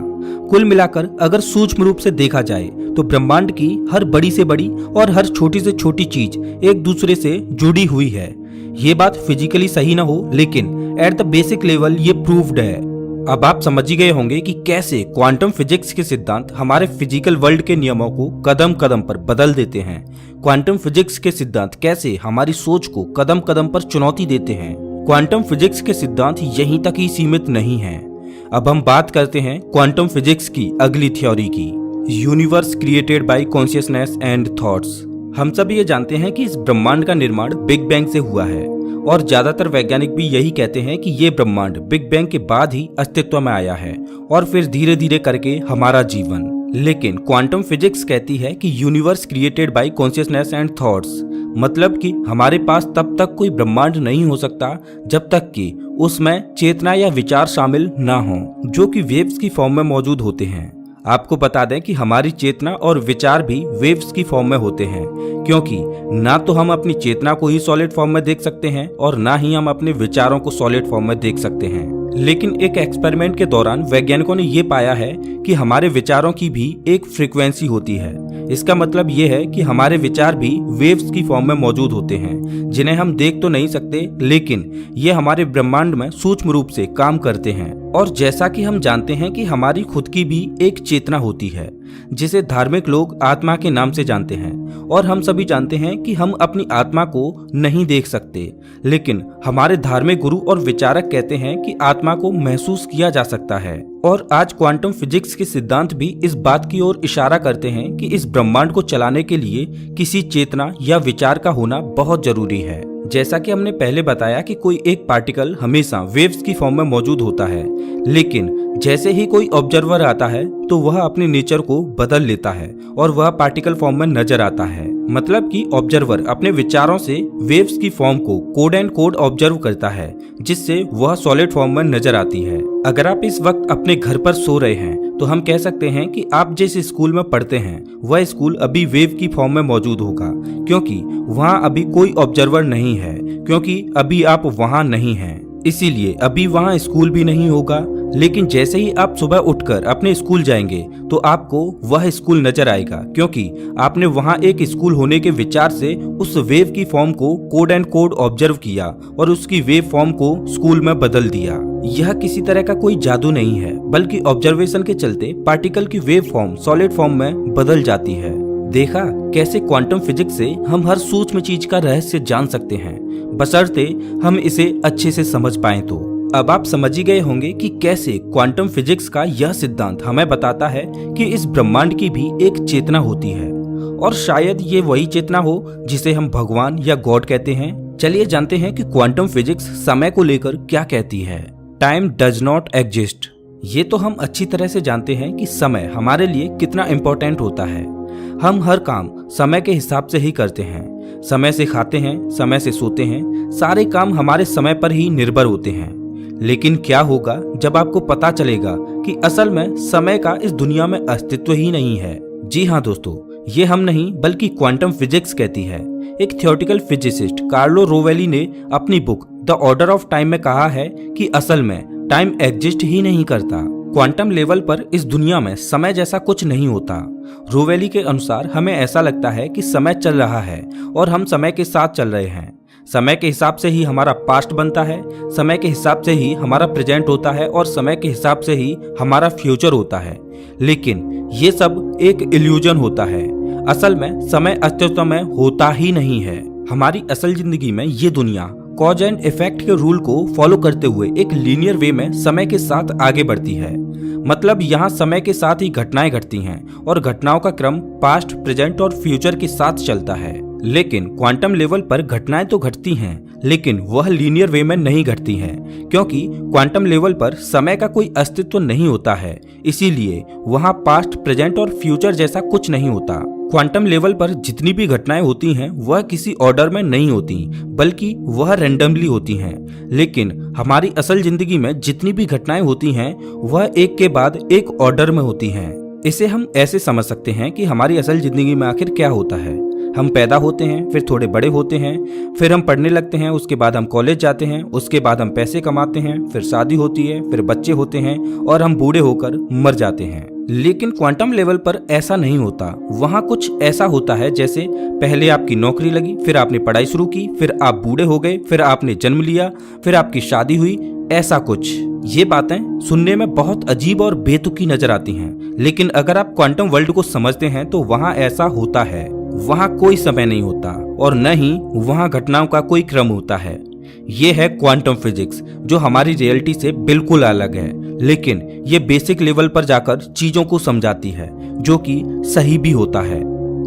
कुल मिलाकर अगर सूक्ष्म रूप से देखा जाए तो ब्रह्मांड की हर बड़ी से बड़ी और हर छोटी से छोटी चीज एक दूसरे से जुड़ी हुई है। ये बात फिजिकली सही ना हो, लेकिन एट द बेसिक लेवल ये प्रूव्ड है। अब आप समझ ही गए होंगे कि कैसे क्वांटम फिजिक्स के सिद्धांत हमारे फिजिकल वर्ल्ड के नियमों को कदम कदम पर बदल देते हैं। क्वांटम फिजिक्स के सिद्धांत कैसे हमारी सोच को कदम कदम पर चुनौती देते हैं। क्वांटम फिजिक्स के सिद्धांत यहीं तक ही सीमित नहीं हैं। अब हम बात करते हैं क्वांटम फिजिक्स की अगली थ्योरी की, universe created by consciousness and thoughts. हम सब ये जानते हैं कि इस ब्रह्मांड का निर्माण बिग बैंग से हुआ है, और ज्यादातर वैज्ञानिक भी यही कहते हैं कि ये ब्रह्मांड बिग बैंग के बाद ही अस्तित्व में आया है और फिर धीरे धीरे करके हमारा जीवन। लेकिन क्वांटम फिजिक्स कहती है कि universe created by consciousness and thoughts, मतलब कि हमारे पास तब तक कोई ब्रह्मांड नहीं हो सकता जब तक कि उसमें चेतना या विचार शामिल ना हो, जो कि वेव्स की फॉर्म में मौजूद होते हैं। आपको बता दें कि हमारी चेतना और विचार भी वेव्स की फॉर्म में होते हैं, क्योंकि ना तो हम अपनी चेतना को ही सॉलिड फॉर्म में देख सकते हैं और ना ही हम अपने विचारों को सॉलिड फॉर्म में देख सकते हैं। लेकिन एक एक्सपेरिमेंट के दौरान वैज्ञानिकों ने ये पाया है कि हमारे विचारों की भी एक फ्रीक्वेंसी होती है। इसका मतलब ये है कि हमारे विचार भी वेव्स की फॉर्म में मौजूद होते हैं, जिन्हें हम देख तो नहीं सकते, लेकिन ये हमारे ब्रह्मांड में सूक्ष्म रूप से काम करते हैं। और जैसा कि हम जानते हैं कि हमारी खुद की भी एक चेतना होती है, जिसे धार्मिक लोग आत्मा के नाम से जानते हैं, और हम सभी जानते हैं कि हम अपनी आत्मा को नहीं देख सकते, लेकिन हमारे धार्मिक गुरु और विचारक कहते हैं कि आत्मा को महसूस किया जा सकता है। और आज क्वांटम फिजिक्स के सिद्धांत भी इस बात की ओर इशारा करते हैं कि इस ब्रह्मांड को चलाने के लिए किसी चेतना या विचार का होना बहुत जरूरी है। जैसा कि हमने पहले बताया कि कोई एक पार्टिकल हमेशा वेव्स की फॉर्म में मौजूद होता है, लेकिन जैसे ही कोई ऑब्जर्वर आता है तो वह अपने नेचर को बदल लेता है और वह पार्टिकल फॉर्म में नजर आता है। मतलब कि ऑब्जर्वर अपने विचारों से वेव्स की फॉर्म को कोड एंड कोड ऑब्जर्व करता है, जिससे वह सॉलिड फॉर्म में नजर आती है। अगर आप इस वक्त अपने घर पर सो रहे हैं तो हम कह सकते हैं कि आप जिस स्कूल में पढ़ते हैं वह स्कूल अभी वेव की फॉर्म में मौजूद होगा, क्योंकि वहाँ अभी कोई ऑब्जर्वर नहीं है, क्योंकि अभी आप वहाँ नहीं हैं, इसीलिए अभी वहाँ स्कूल भी नहीं होगा। लेकिन जैसे ही आप सुबह उठकर अपने स्कूल जाएंगे तो आपको वह स्कूल नजर आएगा, क्योंकि आपने वहाँ एक स्कूल होने के विचार से उस वेव की फॉर्म को कोड एंड कोड ऑब्जर्व किया और उसकी वेव फॉर्म को स्कूल में बदल दिया। यह किसी तरह का कोई जादू नहीं है, बल्कि ऑब्जर्वेशन के चलते पार्टिकल की वेव फॉर्म सॉलिड फॉर्म में बदल जाती है। देखा कैसे क्वांटम फिजिक्स से हम हर सूक्ष्म चीज का रहस्य जान सकते हैं, बशर्ते हम इसे अच्छे से समझ पाएं। तो अब आप समझ ही गए होंगे कि कैसे क्वांटम फिजिक्स का यह सिद्धांत हमें बताता है कि इस ब्रह्मांड की भी एक चेतना होती है, और शायद ये वही चेतना हो जिसे हम भगवान या गॉड कहते हैं। चलिए जानते हैं कि क्वांटम फिजिक्स समय को लेकर क्या कहती है। Time does not exist. ये तो हम अच्छी तरह से जानते हैं कि समय हमारे लिए कितना इम्पोर्टेंट होता है। हम हर काम समय के हिसाब से ही करते हैं, समय से खाते हैं, समय से सोते हैं, सारे काम हमारे समय पर ही निर्भर होते हैं। लेकिन क्या होगा जब आपको पता चलेगा कि असल में समय का इस दुनिया में अस्तित्व ही नहीं है। जी हाँ दोस्तों, ये हम नहीं बल्कि क्वांटम फिजिक्स कहती है। एक थियोरेटिकल फिजिसिस्ट कार्लो रोवेली ने अपनी book the order of time में कहा है कि असल में टाइम एग्जिस्ट ही नहीं करता। क्वांटम लेवल पर इस दुनिया में समय जैसा कुछ नहीं होता। रोवेली के अनुसार हमें ऐसा लगता है कि समय चल रहा है और हम समय के साथ चल रहे हैं। समय के हिसाब से ही हमारा पास्ट बनता है, समय के हिसाब से ही हमारा प्रेजेंट होता है और समय के हिसाब से ही हमारा फ्यूचर होता है। लेकिन ये सब एक इल्यूजन होता है। असल में समय अस्तित्व में होता ही नहीं है। हमारी असल जिंदगी में ये दुनिया कॉज एंड इफेक्ट के रूल को फॉलो करते हुए एक लीनियर वे में समय के साथ आगे बढ़ती है। मतलब यहाँ समय के साथ ही घटनाएं घटती हैं और घटनाओं का क्रम पास्ट, प्रेजेंट और फ्यूचर के साथ चलता है। लेकिन क्वांटम लेवल पर घटनाएं तो घटती हैं, लेकिन वह लीनियर वे में नहीं घटती हैं, क्योंकि क्वांटम लेवल पर समय का कोई अस्तित्व नहीं होता है। इसीलिए वहाँ पास्ट, प्रेजेंट और फ्यूचर जैसा कुछ नहीं होता। क्वांटम लेवल पर जितनी भी घटनाएं होती हैं वह किसी ऑर्डर में नहीं होती, बल्कि वह रैंडमली होती हैं। लेकिन हमारी असल जिंदगी में जितनी भी घटनाएं होती हैं वह एक के बाद एक ऑर्डर में होती हैं। इसे हम ऐसे समझ सकते हैं कि हमारी असल जिंदगी में आखिर क्या होता है। हम पैदा होते हैं, फिर थोड़े बड़े होते हैं, फिर हम पढ़ने लगते हैं, उसके बाद हम कॉलेज जाते हैं, उसके बाद हम पैसे कमाते हैं, फिर शादी होती है, फिर बच्चे होते हैं और हम बूढ़े होकर मर जाते हैं। लेकिन क्वांटम लेवल पर ऐसा नहीं होता। वहाँ कुछ ऐसा होता है जैसे पहले आपकी नौकरी लगी, फिर आपने पढ़ाई शुरू की, फिर आप बूढ़े हो गए, फिर आपने जन्म लिया, फिर आपकी शादी हुई, ऐसा कुछ। ये बातें सुनने में बहुत अजीब और बेतुकी नजर आती हैं, लेकिन अगर आप क्वांटम वर्ल्ड को समझते हैं तो वहाँ ऐसा होता है। वहाँ कोई समय नहीं होता और न ही वहाँ घटनाओं का कोई क्रम होता है। ये है क्वांटम फिजिक्स, जो हमारी रियलिटी से बिल्कुल अलग है, लेकिन ये बेसिक लेवल पर जाकर चीजों को समझाती है, जो कि सही भी होता है।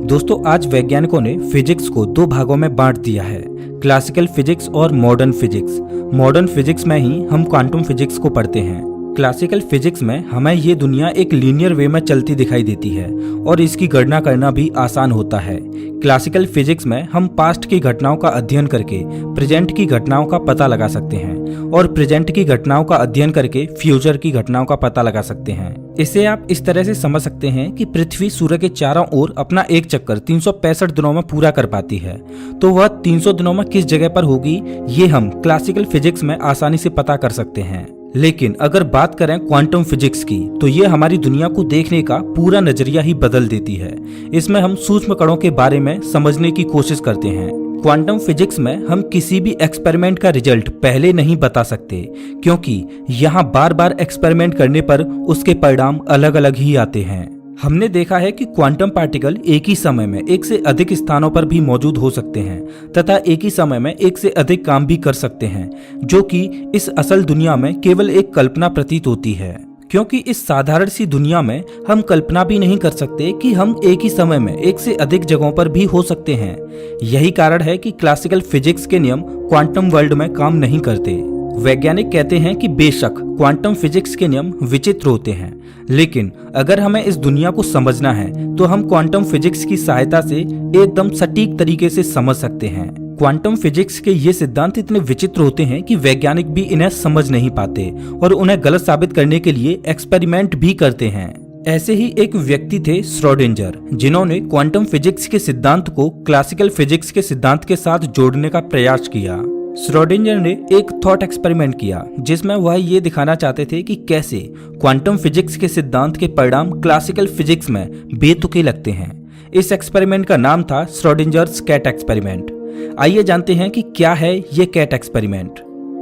दोस्तों, आज वैज्ञानिकों ने फिजिक्स को दो भागों में बांट दिया है, क्लासिकल फिजिक्स और मॉडर्न फिजिक्स। मॉडर्न फिजिक्स में ही हम क्वांटम फिजिक्स को पढ़ते हैं। क्लासिकल फिजिक्स में हमें ये दुनिया एक लीनियर वे में चलती दिखाई देती है और इसकी गणना करना भी आसान होता है। क्लासिकल फिजिक्स में हम पास्ट की घटनाओं का अध्ययन करके प्रेजेंट की घटनाओं का पता लगा सकते हैं और प्रेजेंट की घटनाओं का अध्ययन करके फ्यूचर की घटनाओं का पता लगा सकते हैं। इसे आप इस तरह से समझ सकते हैं कि पृथ्वी सूर्य के चारों ओर अपना एक चक्कर 365 दिनों में पूरा कर पाती है, तो वह 300 दिनों में किस जगह पर होगी ये हम क्लासिकल फिजिक्स में आसानी से पता कर सकते हैं। लेकिन अगर बात करें क्वांटम फिजिक्स की, तो ये हमारी दुनिया को देखने का पूरा नजरिया ही बदल देती है। इसमें हम सूक्ष्म कणों के बारे में समझने की कोशिश करते हैं। क्वांटम फिजिक्स में हम किसी भी एक्सपेरिमेंट का रिजल्ट पहले नहीं बता सकते, क्योंकि यहाँ बार बार एक्सपेरिमेंट करने पर उसके परिणाम अलग अलग ही आते हैं। हमने देखा है कि क्वांटम पार्टिकल एक ही समय में एक से अधिक स्थानों पर भी मौजूद हो सकते हैं तथा एक ही समय में एक से अधिक काम भी कर सकते हैं, जो कि इस असल दुनिया में केवल एक कल्पना प्रतीत होती है। क्योंकि इस साधारण सी दुनिया में हम कल्पना भी नहीं कर सकते कि हम एक ही समय में एक से अधिक जगहों पर भी हो सकते हैं। यही कारण है कि क्लासिकल फिजिक्स के नियम क्वांटम वर्ल्ड में काम नहीं करते। वैज्ञानिक कहते हैं कि बेशक क्वांटम फिजिक्स के नियम विचित्र होते हैं, लेकिन अगर हमें इस दुनिया को समझना है तो हम क्वांटम फिजिक्स की सहायता से एकदम सटीक तरीके से समझ सकते हैं। क्वांटम फिजिक्स के ये सिद्धांत इतने विचित्र होते हैं कि वैज्ञानिक भी इन्हें समझ नहीं पाते और उन्हें गलत साबित करने के लिए एक्सपेरिमेंट भी करते हैं। ऐसे ही एक व्यक्ति थे श्रोडिंजर, जिन्होंने क्वांटम फिजिक्स के सिद्धांत को क्लासिकल फिजिक्स के सिद्धांत के साथ जोड़ने का प्रयास किया। श्रोडिंजर ने एक थॉट एक्सपेरिमेंट किया जिसमें वह ये दिखाना चाहते थे कि कैसे क्वांटम फिजिक्स के सिद्धांत के परिणाम क्लासिकल फिजिक्स में बेतुके लगते हैं। इस एक्सपेरिमेंट का नाम था श्रोडिंजर्स कैट एक्सपेरिमेंट। आइए जानते हैं कि क्या है ये cat experiment.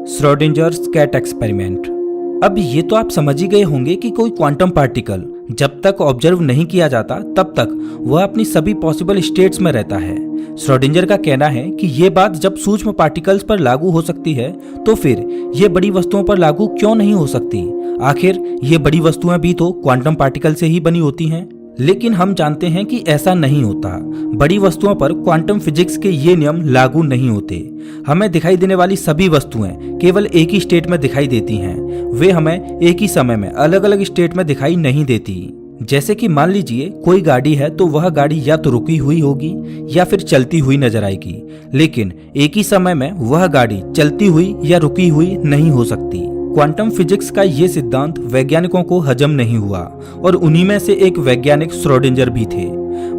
Schrodinger's cat experiment. अब ये तो आप समझ ही गए होंगे कि कोई क्वांटम पार्टिकल जब तक ऑब्जर्व नहीं किया जाता तब तक वह अपनी सभी पॉसिबल स्टेट्स में रहता है। श्रोडिंजर का कहना है कि ये बात जब सूक्ष्म पार्टिकल्स पर लागू हो सकती है तो फिर ये बड़ी वस्तुओं पर लागू क्यों नहीं हो सकती? आखिर ये बड़ी वस्तुएं भी तो क्वांटम पार्टिकल से ही बनी होती हैं। लेकिन हम जानते हैं कि ऐसा नहीं होता। बड़ी वस्तुओं पर क्वांटम फिजिक्स के ये नियम लागू नहीं होते। हमें दिखाई देने वाली सभी वस्तुएं केवल एक ही स्टेट में दिखाई देती हैं। वे हमें एक ही समय में अलग अलग स्टेट में दिखाई नहीं देती। जैसे कि मान लीजिए कोई गाड़ी है तो वह गाड़ी या तो रुकी हुई होगी या फिर चलती हुई नजर आएगी, लेकिन एक ही समय में वह गाड़ी चलती हुई या रुकी हुई नहीं हो सकती। क्वांटम फिजिक्स का ये सिद्धांत वैज्ञानिकों को हजम नहीं हुआ और उन्हीं में से एक वैज्ञानिक श्रोडिंजर भी थे।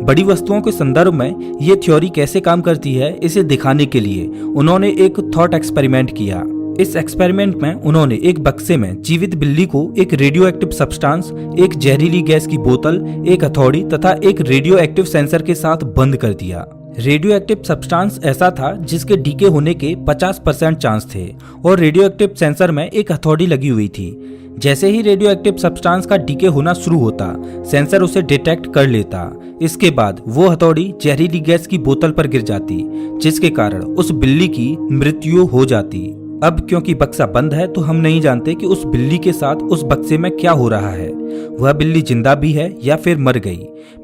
बड़ी वस्तुओं के संदर्भ में ये थ्योरी कैसे काम करती है इसे दिखाने के लिए उन्होंने एक थॉट एक्सपेरिमेंट किया। इस एक्सपेरिमेंट में उन्होंने एक बक्से में जीवित बिल्ली को एक रेडियो एक्टिव सब्सटेंस, एक जहरीली गैस की बोतल, एक हथौड़ी तथा एक रेडियो एक्टिव सेंसर के साथ बंद कर दिया। रेडियो एक्टिव सब्सटेंस ऐसा था जिसके डीके होने के 50% चांस थे और रेडियो एक्टिव सेंसर में एक हथौड़ी लगी हुई थी। जैसे ही रेडियो एक्टिव सब्सटेंस का डीके होना शुरू होता, सेंसर उसे डिटेक्ट कर लेता। इसके बाद वो हथौड़ी जहरीली गैस की बोतल पर गिर जाती, जिसके कारण उस बिल्ली की मृत्यु हो जाती। अब क्योंकि बक्सा बंद है तो हम नहीं जानते कि उस बिल्ली के साथ उस बक्से में क्या हो रहा है। वह बिल्ली जिंदा भी है या फिर मर गई।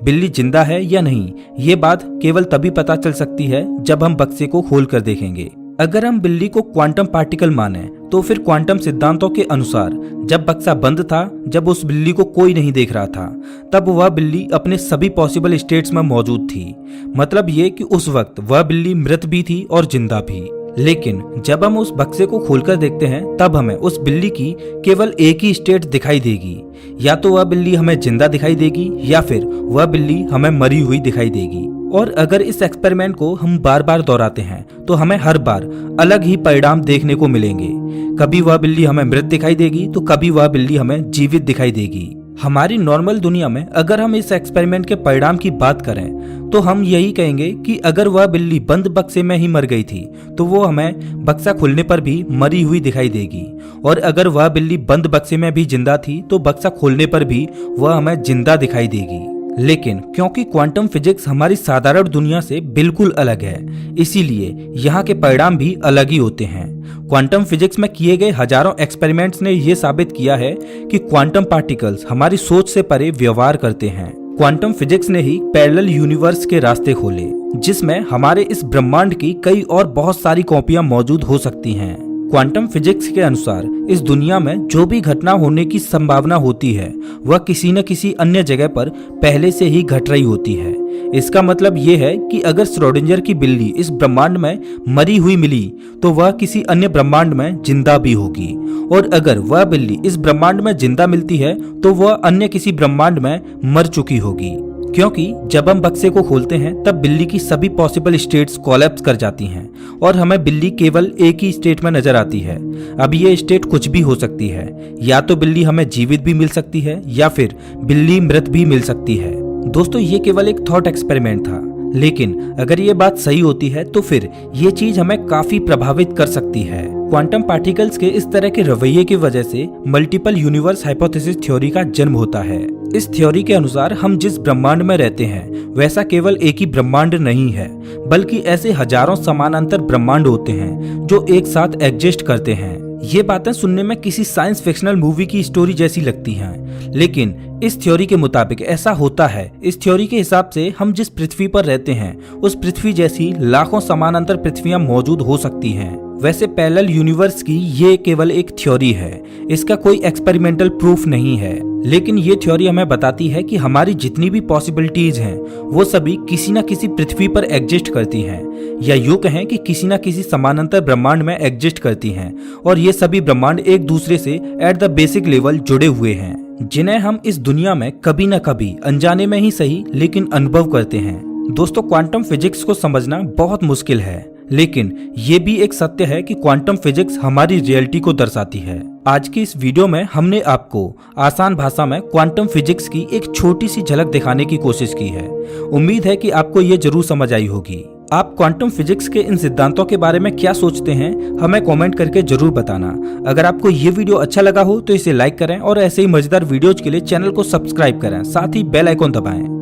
बिल्ली जिंदा है या नहीं, ये बात केवल तभी पता चल सकती है जब हम बक्से को खोलकर देखेंगे। अगर हम बिल्ली को क्वांटम पार्टिकल माने तो फिर क्वांटम सिद्धांतों के अनुसार जब बक्सा बंद था, जब उस बिल्ली को कोई नहीं देख रहा था, तब वह बिल्ली अपने सभी पॉसिबल स्टेट्स में मौजूद थी। मतलब ये कि उस वक्त वह बिल्ली मृत भी थी और जिंदा भी। लेकिन जब हम उस बक्से को खोलकर देखते हैं तब हमें उस बिल्ली की केवल एक ही स्टेट दिखाई देगी। या तो वह बिल्ली हमें जिंदा दिखाई देगी या फिर वह बिल्ली हमें मरी हुई दिखाई देगी। और अगर इस एक्सपेरिमेंट को हम बार बार दोहराते हैं तो हमें हर बार अलग ही परिणाम देखने को मिलेंगे। कभी वह बिल्ली हमें मृत दिखाई देगी तो कभी वह बिल्ली हमें जीवित दिखाई देगी। हमारी नॉर्मल दुनिया में अगर हम इस एक्सपेरिमेंट के परिणाम की बात करें तो हम यही कहेंगे कि अगर वह बिल्ली बंद बक्से में ही मर गई थी तो वो हमें बक्सा खुलने पर भी मरी हुई दिखाई देगी, और अगर वह बिल्ली बंद बक्से में भी जिंदा थी तो बक्सा खोलने पर भी वह हमें जिंदा दिखाई देगी। लेकिन क्योंकि क्वांटम फिजिक्स हमारी साधारण दुनिया से बिल्कुल अलग है, इसीलिए यहाँ के परिणाम भी अलग ही होते हैं। क्वांटम फिजिक्स में किए गए हजारों एक्सपेरिमेंट्स ने यह साबित किया है कि क्वांटम पार्टिकल्स हमारी सोच से परे व्यवहार करते हैं। क्वांटम फिजिक्स ने ही पैरेलल यूनिवर्स के रास्ते खोले, जिसमें हमारे इस ब्रह्मांड की कई और बहुत सारी कॉपियां मौजूद हो सकती हैं। क्वांटम फिजिक्स के अनुसार इस दुनिया में जो भी घटना होने की संभावना होती है वह किसी न किसी अन्य जगह पर पहले से ही घट रही होती है। इसका मतलब ये है कि अगर श्रोडिंगर की बिल्ली इस ब्रह्मांड में मरी हुई मिली तो वह किसी अन्य ब्रह्मांड में जिंदा भी होगी, और अगर वह बिल्ली इस ब्रह्मांड में जिंदा मिलती है तो वह अन्य किसी ब्रह्मांड में मर चुकी होगी। क्योंकि जब हम बक्से को खोलते हैं तब बिल्ली की सभी पॉसिबल स्टेट्स कोलैप्स कर जाती हैं और हमें बिल्ली केवल एक ही स्टेट में नजर आती है। अब ये स्टेट कुछ भी हो सकती है, या तो बिल्ली हमें जीवित भी मिल सकती है या फिर बिल्ली मृत भी मिल सकती है। दोस्तों, ये केवल एक थॉट एक्सपेरिमेंट था, लेकिन अगर ये बात सही होती है तो फिर ये चीज हमें काफी प्रभावित कर सकती है। क्वांटम पार्टिकल्स के इस तरह के रवैये की वजह से मल्टीपल यूनिवर्स हाइपोथेसिस थ्योरी का जन्म होता है। इस थ्योरी के अनुसार हम जिस ब्रह्मांड में रहते हैं वैसा केवल एक ही ब्रह्मांड नहीं है, बल्कि ऐसे हजारों समानांतर ब्रह्मांड होते हैं जो एक साथ एग्जिस्ट करते हैं। ये बातें सुनने में किसी साइंस फिक्शनल मूवी की स्टोरी जैसी लगती हैं, लेकिन इस थ्योरी के मुताबिक ऐसा होता है। इस थ्योरी के हिसाब से हम जिस पृथ्वी पर रहते हैं उस पृथ्वी जैसी लाखों समानांतर पृथ्वियां मौजूद हो सकती हैं। वैसे पैरेलल यूनिवर्स की ये केवल एक थ्योरी है, इसका कोई एक्सपेरिमेंटल प्रूफ नहीं है, लेकिन ये थ्योरी हमें बताती है कि हमारी जितनी भी पॉसिबिलिटीज हैं वो सभी किसी न किसी पृथ्वी पर एग्जिस्ट करती हैं, या यूं कहें कि किसी न किसी समानांतर ब्रह्मांड में एग्जिस्ट करती हैं, और ये सभी ब्रह्मांड एक दूसरे से एट द बेसिक लेवल जुड़े हुए हैं, जिन्हें हम इस दुनिया में कभी न कभी अनजाने में ही सही लेकिन अनुभव करते हैं। दोस्तों, क्वांटम फिजिक्स को समझना बहुत मुश्किल है, लेकिन ये भी एक सत्य है कि क्वांटम फिजिक्स हमारी रियलिटी को दर्शाती है। आज की इस वीडियो में हमने आपको आसान भाषा में क्वांटम फिजिक्स की एक छोटी सी झलक दिखाने की कोशिश की है। उम्मीद है कि आपको ये जरूर समझ आई होगी। आप क्वांटम फिजिक्स के इन सिद्धांतों के बारे में क्या सोचते हैं, हमें कमेंट करके जरूर बताना। अगर आपको ये वीडियो अच्छा लगा हो तो इसे लाइक करें और ऐसे ही मजेदार वीडियोज के लिए चैनल को सब्सक्राइब करें, साथ ही बेल आइकॉन दबाएं।